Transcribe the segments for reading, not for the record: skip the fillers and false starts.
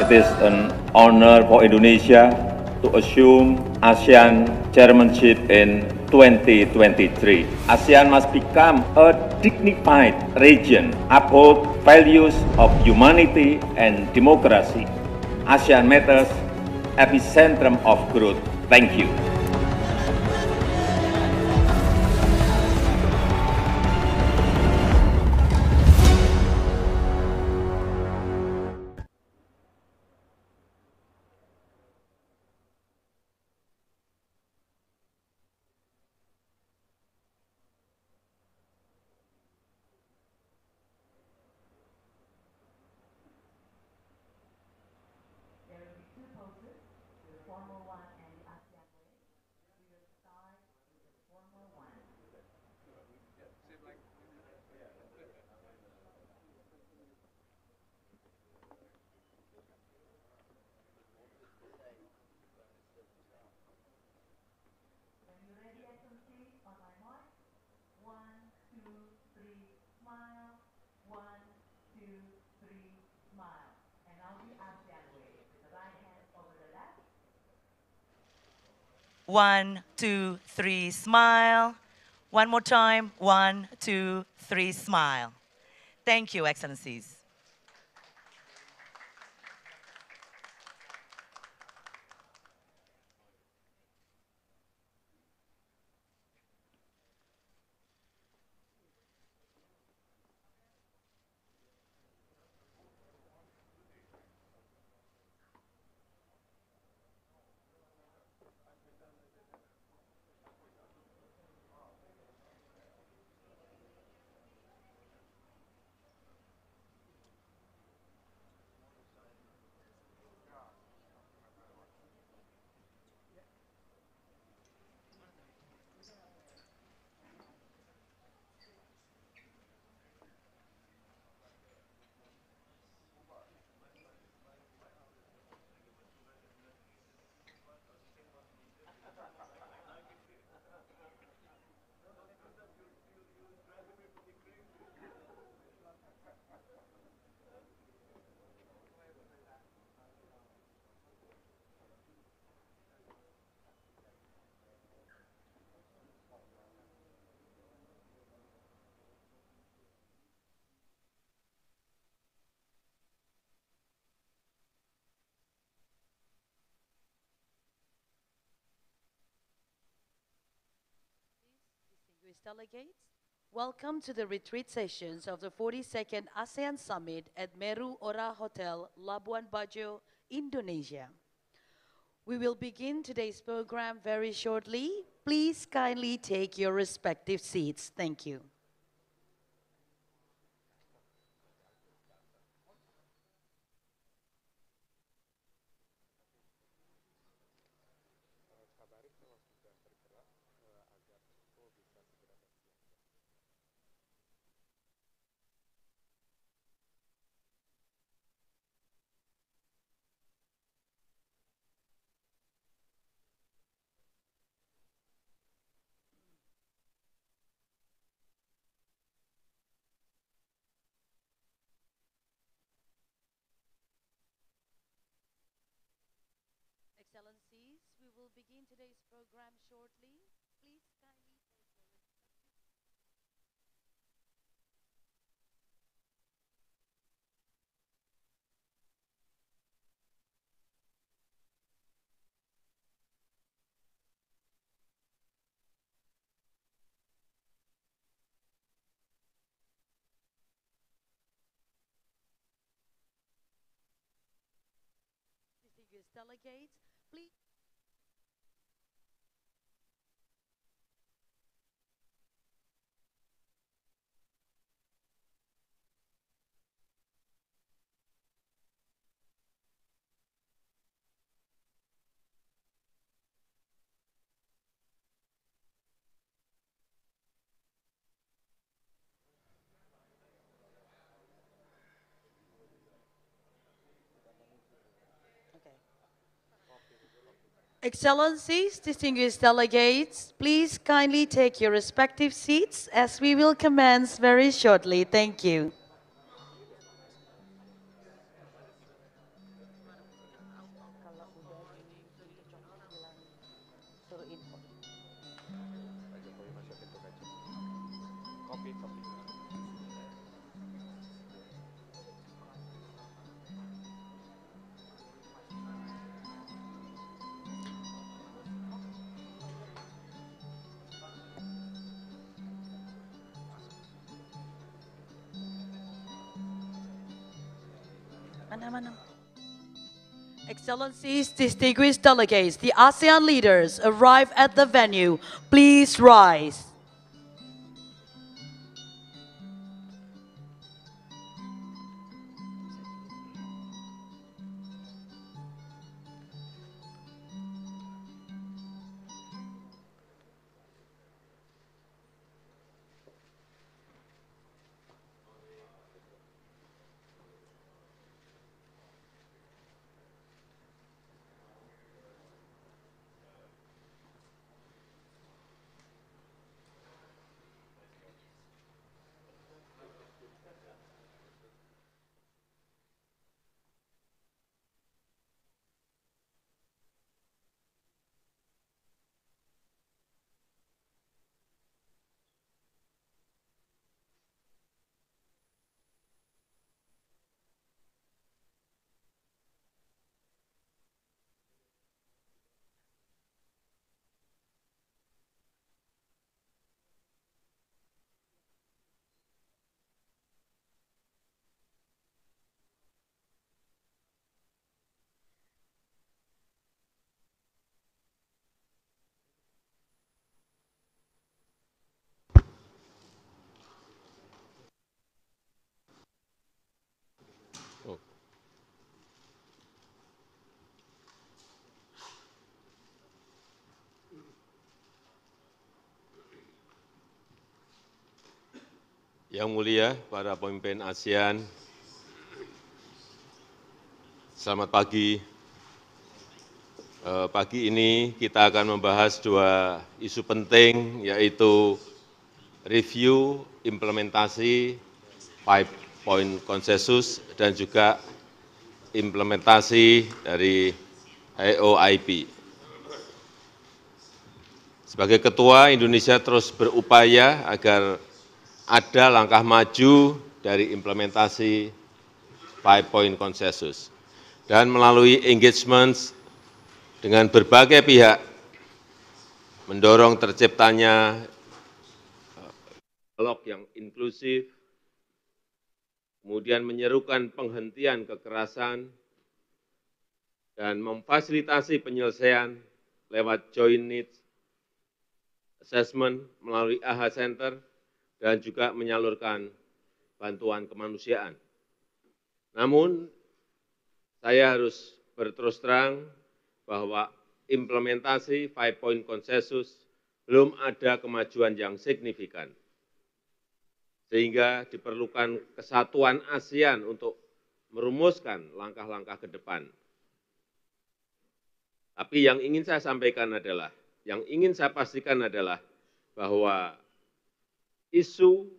It is an honor for Indonesia to assume ASEAN chairmanship in 2023. ASEAN must become a dignified region, uphold values of humanity and democracy. ASEAN matters, epicentrum of growth. Thank you. One, two, three, smile. One more time. One, two, three, smile. Thank you, Excellencies. Distinguished delegates, welcome to the retreat sessions of the 42nd ASEAN Summit at Meru Ora Hotel, Labuan Bajo, Indonesia. We will begin today's program very shortly. Please kindly take your respective seats. Thank you. Excellencies, we will begin today's program shortly. Please kindly take your distinguished delegates, please. Excellencies, distinguished delegates, please kindly take your respective seats as we will commence very shortly. Thank you. suruh info. Mana. Excellencies, distinguished delegates, the ASEAN leaders arrive at the venue. Please rise. Yang mulia para pemimpin ASEAN, selamat pagi. Pagi ini kita akan membahas dua isu penting, yaitu review implementasi 5-point konsensus dan juga implementasi dari AOIP. Sebagai ketua, Indonesia terus berupaya agar ada langkah maju dari implementasi 5-point konsensus. Dan melalui engagement dengan berbagai pihak, mendorong terciptanya dialog yang inklusif, kemudian menyerukan penghentian kekerasan, dan memfasilitasi penyelesaian lewat joint needs assessment melalui AHA Center, dan juga menyalurkan bantuan kemanusiaan. Namun, saya harus berterus terang bahwa implementasi 5-point konsensus belum ada kemajuan yang signifikan, sehingga diperlukan kesatuan ASEAN untuk merumuskan langkah-langkah ke depan. Tapi yang ingin saya sampaikan adalah, yang ingin saya pastikan adalah bahwa isu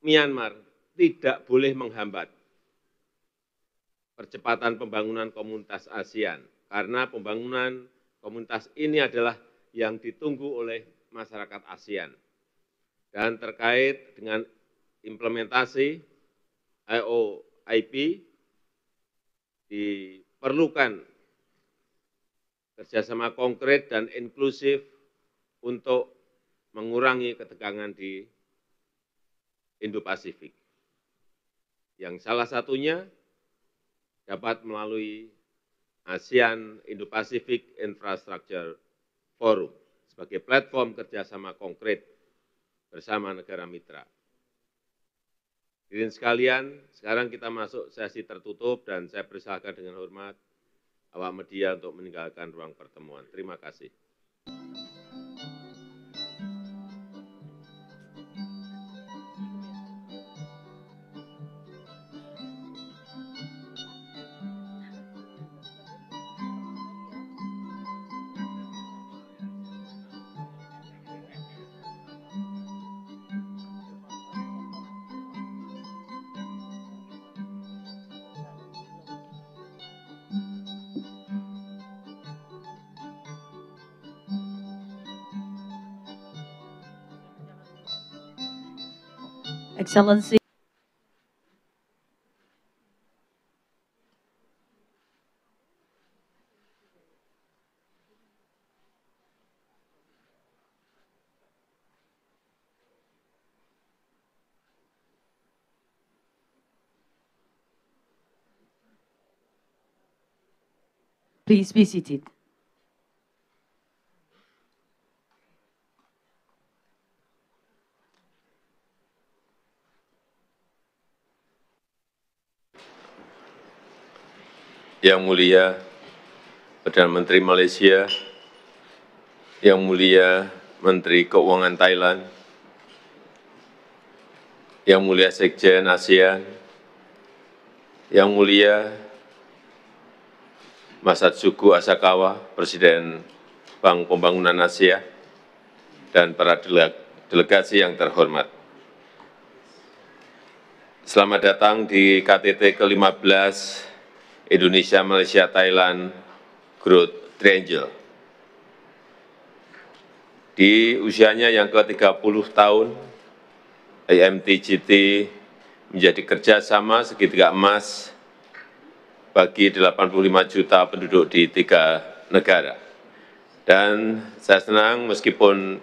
Myanmar tidak boleh menghambat percepatan pembangunan komunitas ASEAN, karena pembangunan komunitas ini adalah yang ditunggu oleh masyarakat ASEAN. Dan terkait dengan implementasi AOIP, diperlukan kerjasama konkret dan inklusif untuk mengurangi ketegangan di Indo-Pasifik, yang salah satunya dapat melalui ASEAN Indo-Pacific Infrastructure Forum sebagai platform kerjasama konkret bersama negara mitra. Hadirin sekalian, sekarang kita masuk sesi tertutup dan saya persilakan dengan hormat awak media untuk meninggalkan ruang pertemuan. Terima kasih. Excellency. Please be seated. Yang mulia Perdana Menteri Malaysia, Yang mulia Menteri Keuangan Thailand, Yang mulia Sekjen ASEAN, Yang mulia Mas Atsugu Asakawa, Presiden Bank Pembangunan Asia, dan para delegasi yang terhormat. Selamat datang di KTT ke-15 Indonesia, Malaysia, Thailand Growth Triangle. Di usianya yang ke-30 tahun, IMTGT menjadi kerjasama segitiga emas bagi 85 juta penduduk di 3 negara. Dan saya senang meskipun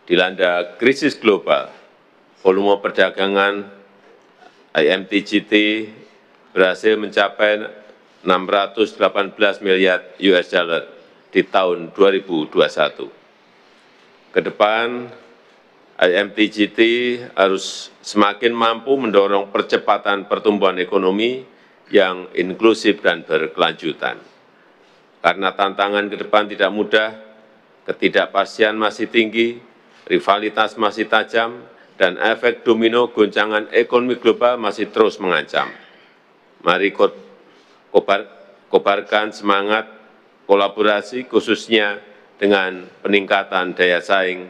dilanda krisis global, volume perdagangan IMTGT berhasil mencapai 618 miliar US dollar di tahun 2021. Ke depan, IMTGT harus semakin mampu mendorong percepatan pertumbuhan ekonomi yang inklusif dan berkelanjutan. Karena tantangan ke depan tidak mudah, ketidakpastian masih tinggi, rivalitas masih tajam, dan efek domino goncangan ekonomi global masih terus mengancam. Mari kobarkan semangat kolaborasi khususnya dengan peningkatan daya saing,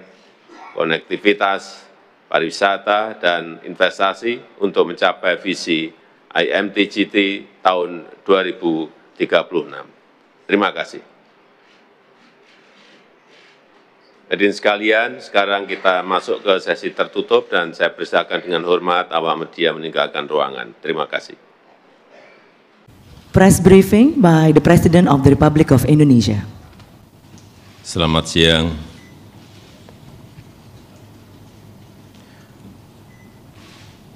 konektivitas, pariwisata, dan investasi untuk mencapai visi IMTGT tahun 2036. Terima kasih. Hadirin sekalian, sekarang kita masuk ke sesi tertutup dan saya persilakan dengan hormat awak media meninggalkan ruangan. Terima kasih. Press briefing by the President of the Republic of Indonesia. Selamat siang.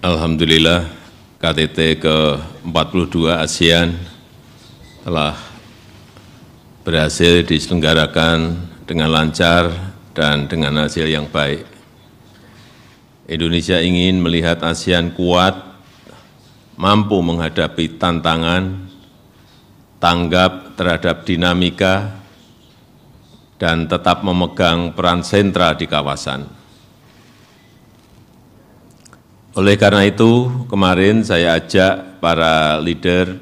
Alhamdulillah, KTT ke-42 ASEAN telah berhasil diselenggarakan dengan lancar dan dengan hasil yang baik. Indonesia ingin melihat ASEAN kuat, mampu menghadapi tantangan, tanggap terhadap dinamika, dan tetap memegang peran sentra di kawasan. Oleh karena itu, kemarin saya ajak para leader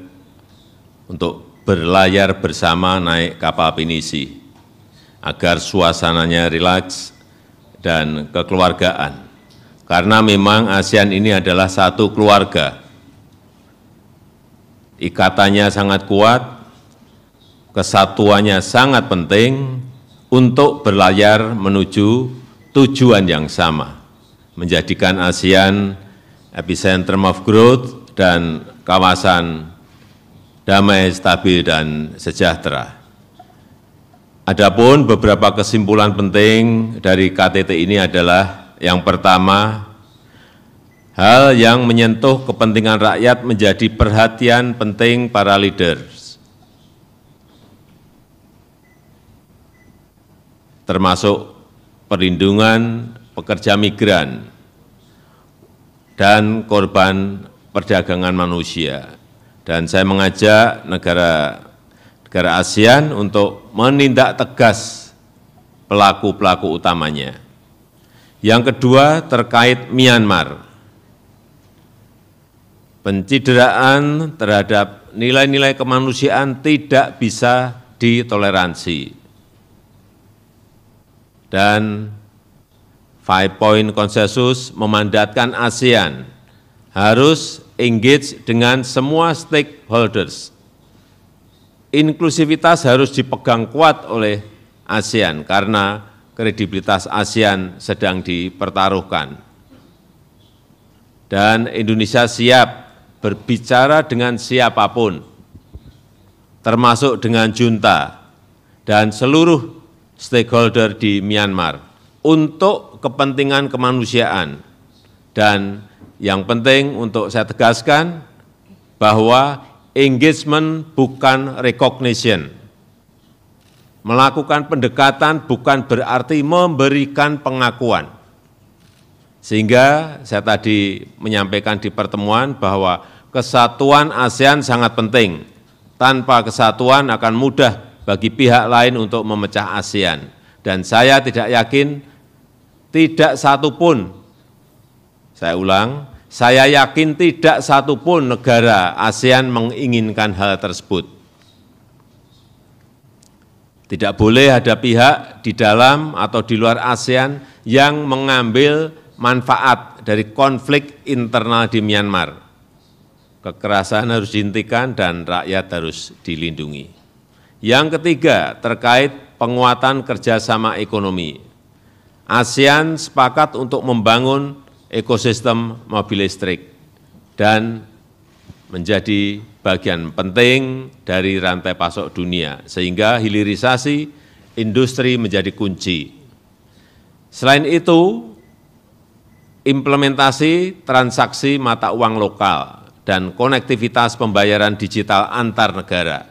untuk berlayar bersama naik kapal pinisi, agar suasananya rileks dan kekeluargaan. Karena memang ASEAN ini adalah satu keluarga. Ikatannya sangat kuat, kesatuannya sangat penting untuk berlayar menuju tujuan yang sama, menjadikan ASEAN epicentrum of growth dan kawasan damai, stabil, dan sejahtera. Adapun beberapa kesimpulan penting dari KTT ini adalah yang pertama, hal yang menyentuh kepentingan rakyat menjadi perhatian penting para leaders, termasuk perlindungan pekerja migran dan korban perdagangan manusia. Dan saya mengajak negara ASEAN untuk menindak tegas pelaku-pelaku utamanya. Yang kedua, terkait Myanmar. Pencideraan terhadap nilai-nilai kemanusiaan tidak bisa ditoleransi. Dan 5-point konsensus memandatkan ASEAN harus engage dengan semua stakeholders. Inklusivitas harus dipegang kuat oleh ASEAN karena kredibilitas ASEAN sedang dipertaruhkan. dan Indonesia siap berbicara dengan siapapun, termasuk dengan junta dan seluruh stakeholder di Myanmar untuk kepentingan kemanusiaan. Dan yang penting untuk saya tegaskan bahwa engagement bukan recognition. Melakukan pendekatan bukan berarti memberikan pengakuan. Sehingga saya tadi menyampaikan di pertemuan bahwa kesatuan ASEAN sangat penting. Tanpa kesatuan akan mudah bagi pihak lain untuk memecah ASEAN. Dan saya tidak yakin tidak satupun, saya ulang, saya yakin tidak satupun negara ASEAN menginginkan hal tersebut. Tidak boleh ada pihak di dalam atau di luar ASEAN yang mengambil manfaat dari konflik internal di Myanmar. Kekerasan harus dihentikan dan rakyat harus dilindungi. Yang ketiga, terkait penguatan kerjasama ekonomi. ASEAN sepakat untuk membangun ekosistem mobil listrik dan menjadi bagian penting dari rantai pasok dunia, sehingga hilirisasi industri menjadi kunci. Selain itu, implementasi transaksi mata uang lokal dan konektivitas pembayaran digital antar negara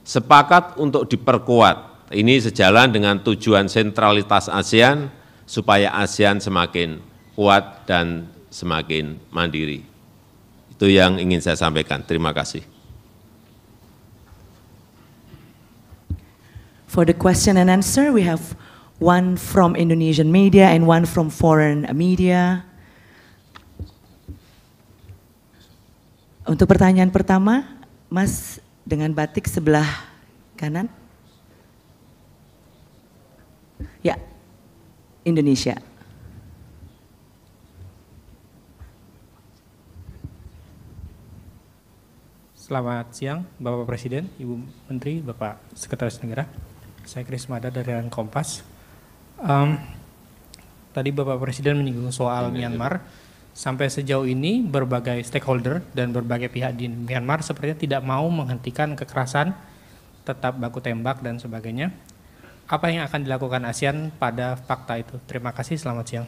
sepakat untuk diperkuat. Ini sejalan dengan tujuan sentralitas ASEAN supaya ASEAN semakin kuat dan semakin mandiri. Itu yang ingin saya sampaikan. Terima kasih. For the question and answer, we have one from Indonesian media and one from foreign media. Untuk pertanyaan pertama, Mas dengan batik sebelah kanan. Ya, Indonesia. Selamat siang, Bapak Presiden, Ibu Menteri, Bapak Sekretaris Negara. Saya Kris Mada dari Kompas. Tadi Bapak Presiden menyinggung soal Myanmar. Sampai sejauh ini berbagai stakeholder dan berbagai pihak di Myanmar sepertinya tidak mau menghentikan kekerasan, tetap baku tembak dan sebagainya. Apa yang akan dilakukan ASEAN pada fakta itu? Terima kasih, selamat siang.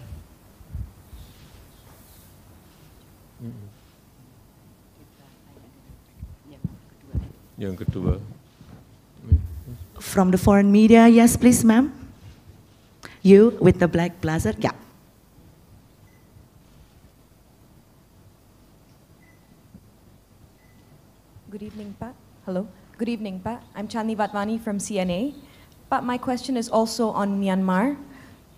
Yang kedua. From the foreign media, yes please ma'am. You with the black blazer, yeah. Good evening, Pak. Hello. Good evening, Pak. I'm Chandni Vatwani from CNA. Pak, my question is also on Myanmar.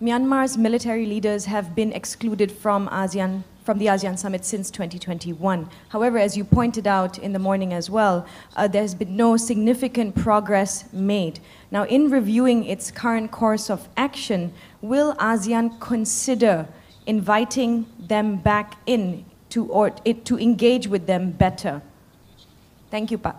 Myanmar's military leaders have been excluded from the ASEAN summit since 2021. However, as you pointed out in the morning as well, there's been no significant progress made. Now, in reviewing its current course of action, will ASEAN consider inviting them back in to engage with them better? Thank you, Pak.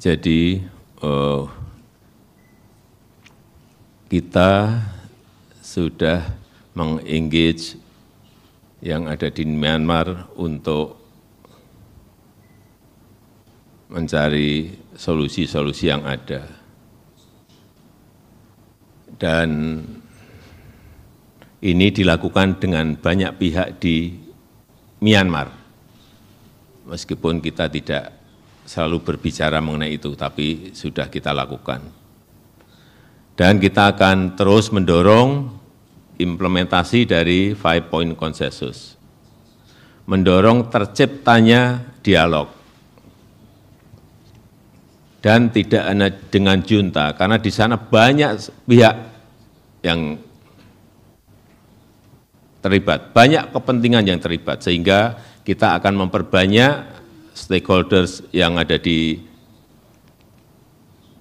Jadi kita sudah mengengage yang ada di Myanmar untuk mencari solusi-solusi yang ada. Dan ini dilakukan dengan banyak pihak di Myanmar. Meskipun kita tidak selalu berbicara mengenai itu, tapi sudah kita lakukan. Dan kita akan terus mendorong implementasi dari 5-point consensus. Mendorong terciptanya dialog. Dan tidak hanya dengan junta, karena di sana banyak pihak yang terlibat, banyak kepentingan yang terlibat, sehingga kita akan memperbanyak stakeholders yang ada di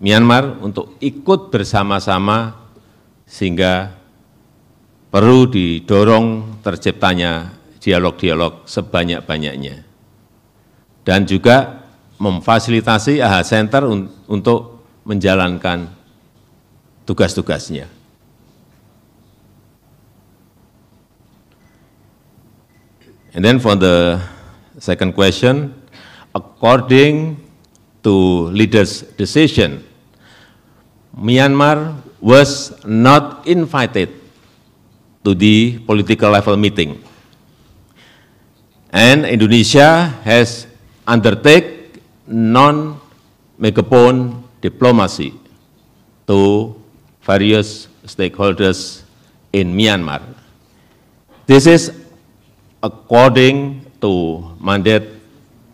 Myanmar untuk ikut bersama-sama sehingga perlu didorong terciptanya dialog-dialog sebanyak-banyaknya. Dan juga memfasilitasi AHA Center untuk menjalankan tugas-tugasnya. And then for the second question, according to leaders' decision, Myanmar was not invited to the political level meeting. And Indonesia has undertaken non-megaphone diplomacy to various stakeholders in Myanmar. This is according to mandate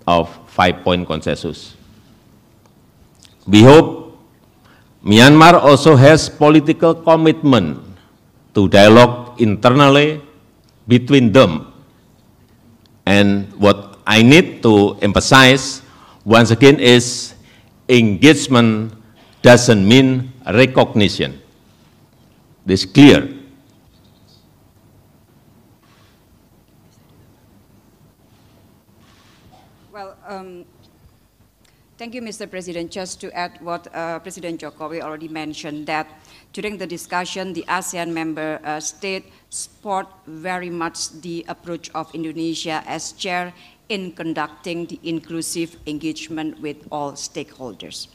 of 5-point consensus. We hope Myanmar also has political commitment to dialogue internally between them. And what I need to emphasize once again is engagement doesn't mean recognition. This is clear. Well, thank you, Mr. President. Just to add what President Jokowi already mentioned, that during the discussion, the ASEAN member state support very much the approach of Indonesia as chair in conducting the inclusive engagement with all stakeholders.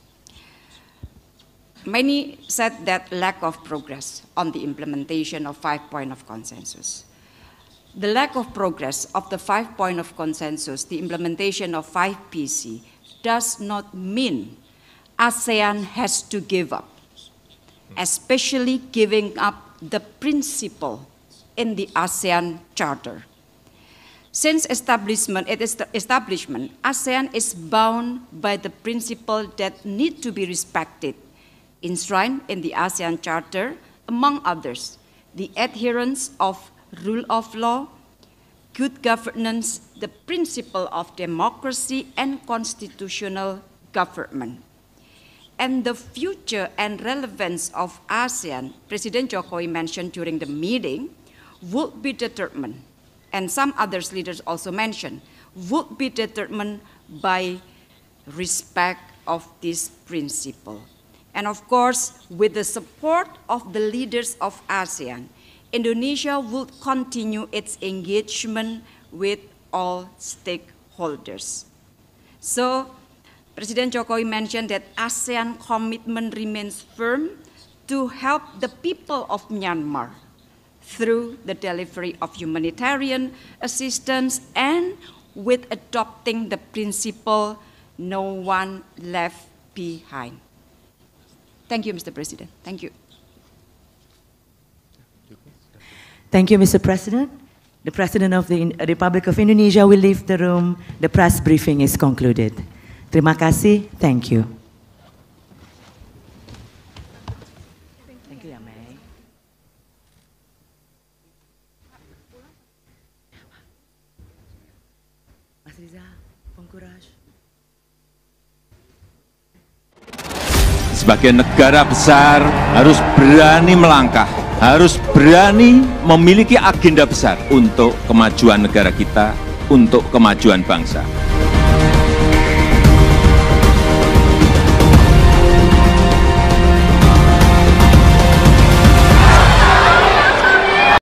Many said that lack of progress on the implementation of 5-point of consensus. The lack of progress of the 5-point of consensus, the implementation of 5PC, does not mean ASEAN has to give up, especially giving up the principle in the ASEAN Charter. Since establishment, ASEAN is bound by the principle that need to be respected, enshrined in the ASEAN Charter, among others, the adherence of rule of law, good governance, the principle of democracy and constitutional government. And the future and relevance of ASEAN, President Jokowi mentioned during the meeting, would be determined, and some other leaders also mentioned, would be determined by respect of this principle. And of course, with the support of the leaders of ASEAN, Indonesia would continue its engagement with all stakeholders. So, President Jokowi mentioned that ASEAN commitment remains firm to help the people of Myanmar through the delivery of humanitarian assistance and with adopting the principle, no one left behind. Thank you, Mr. President. Thank you. Thank you, Mr. President. The President of the Republic of Indonesia will leave the room. The press briefing is concluded. Terima kasih. Thank you. Thank you, May. Mas Riza, Pengkuraj. Sebagai negara besar harus berani melangkah, harus berani memiliki agenda besar untuk kemajuan negara kita, untuk kemajuan bangsa.